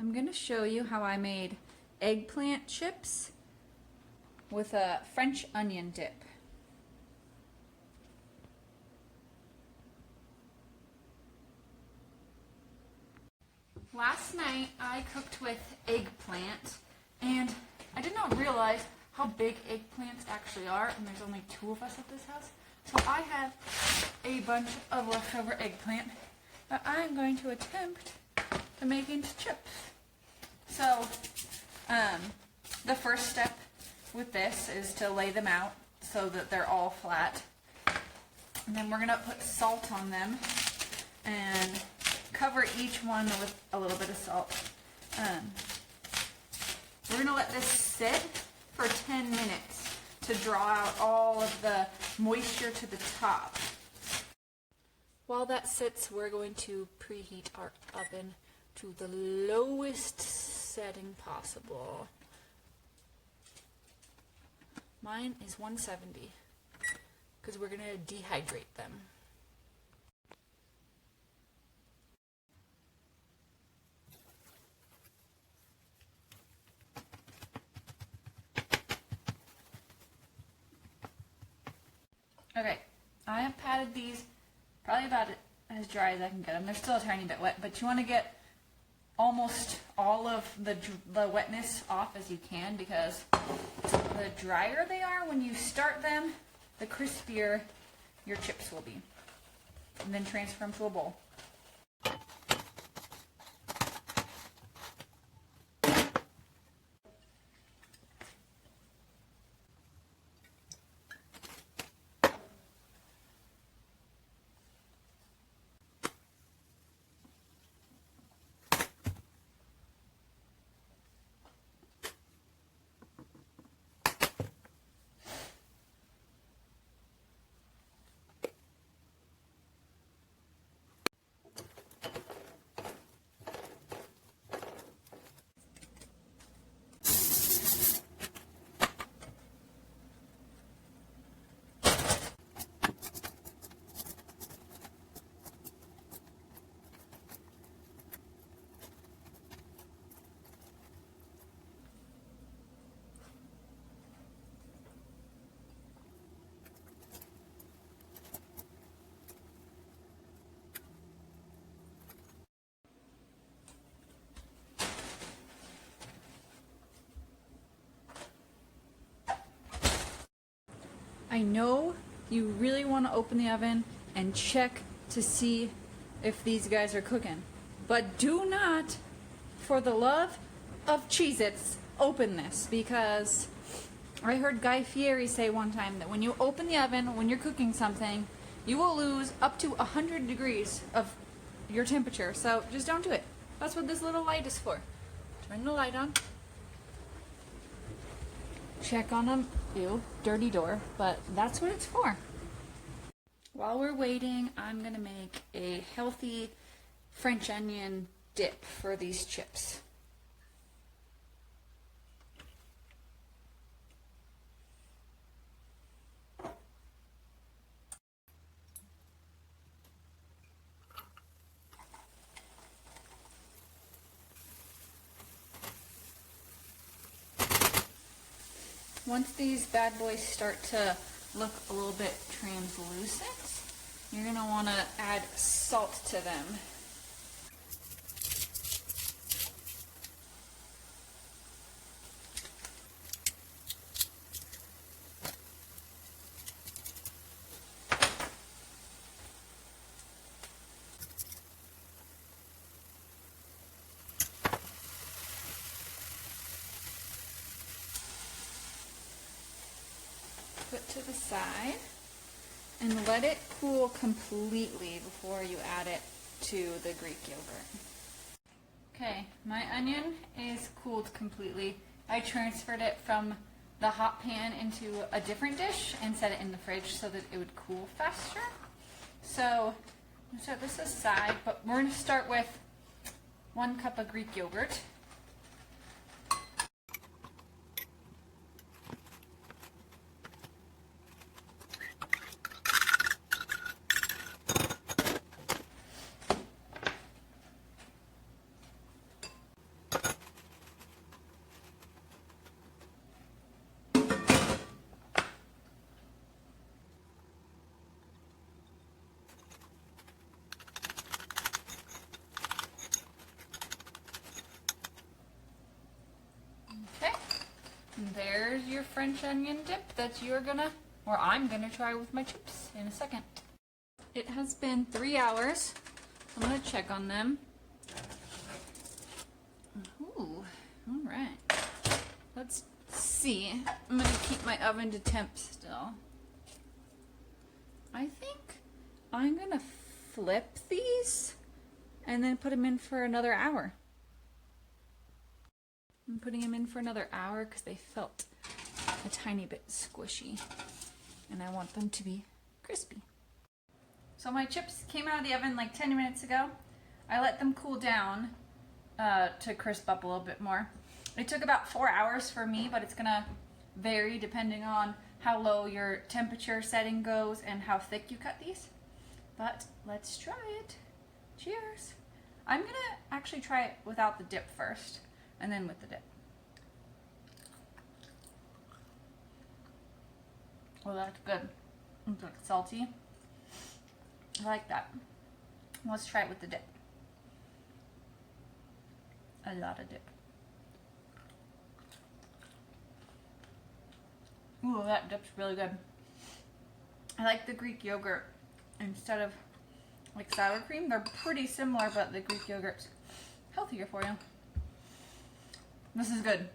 I'm going to show you how I made eggplant chips with a French onion dip. Last night I cooked with eggplant, and I did not realize how big eggplants actually are, and there's only 2 of us at this house. So I have a bunch of leftover eggplant that I'm going to attempt to make into chips. So the first step with this is to lay them out so that they're all flat. And then we're going to put salt on them and cover each one with a little bit of salt. We're going to let this sit for 10 minutes to draw out all of the moisture to the top. While that sits, we're going to preheat our oven to the lowest setting possible. Mine is 170 because we're going to dehydrate them. Okay, I have patted these probably about as dry as I can get them. They're still a tiny bit wet, but you want to get almost all of the wetness off as you can, because the drier they are when you start them, the crispier your chips will be. And then transfer them to a bowl. I know you really want to open the oven and check to see if these guys are cooking, but do not, for the love of Cheez-Its, open this, because I heard Guy Fieri say one time that when you open the oven, when you're cooking something, you will lose up to 100 degrees of your temperature, so just don't do it. That's what this little light is for. Turn the light on. Check on them. Ew, dirty door, but that's what it's for. While we're waiting, I'm gonna make a healthy French onion dip for these chips. Once these bad boys start to look a little bit translucent, you're going to want to add salt to them. Put to the side and let it cool completely before you add it to the Greek yogurt. Okay, my onion is cooled completely. I transferred it from the hot pan into a different dish and set it in the fridge so that it would cool faster. So I'm set this aside, but we're going to start with 1 cup of Greek yogurt. And there's your French onion dip that I'm gonna try with my chips in a second. It has been 3 hours. I'm gonna check on them. Ooh, all right. Let's see. I'm gonna keep my oven to temp still. I think I'm gonna flip these and then put them in for another hour. I'm putting them in for another hour because they felt a tiny bit squishy and I want them to be crispy. So my chips came out of the oven like 10 minutes ago. I let them cool down to crisp up a little bit more. It took about 4 hours for me, but it's gonna vary depending on how low your temperature setting goes and how thick you cut these. But let's try it. Cheers. I'm gonna actually try it without the dip first and then with the dip. Oh, that's good. It's like salty. I like that. Let's try it with the dip. A lot of dip. Ooh, that dip's really good. I like the Greek yogurt instead of like sour cream. They're pretty similar, but the Greek yogurt's healthier for you. This is good.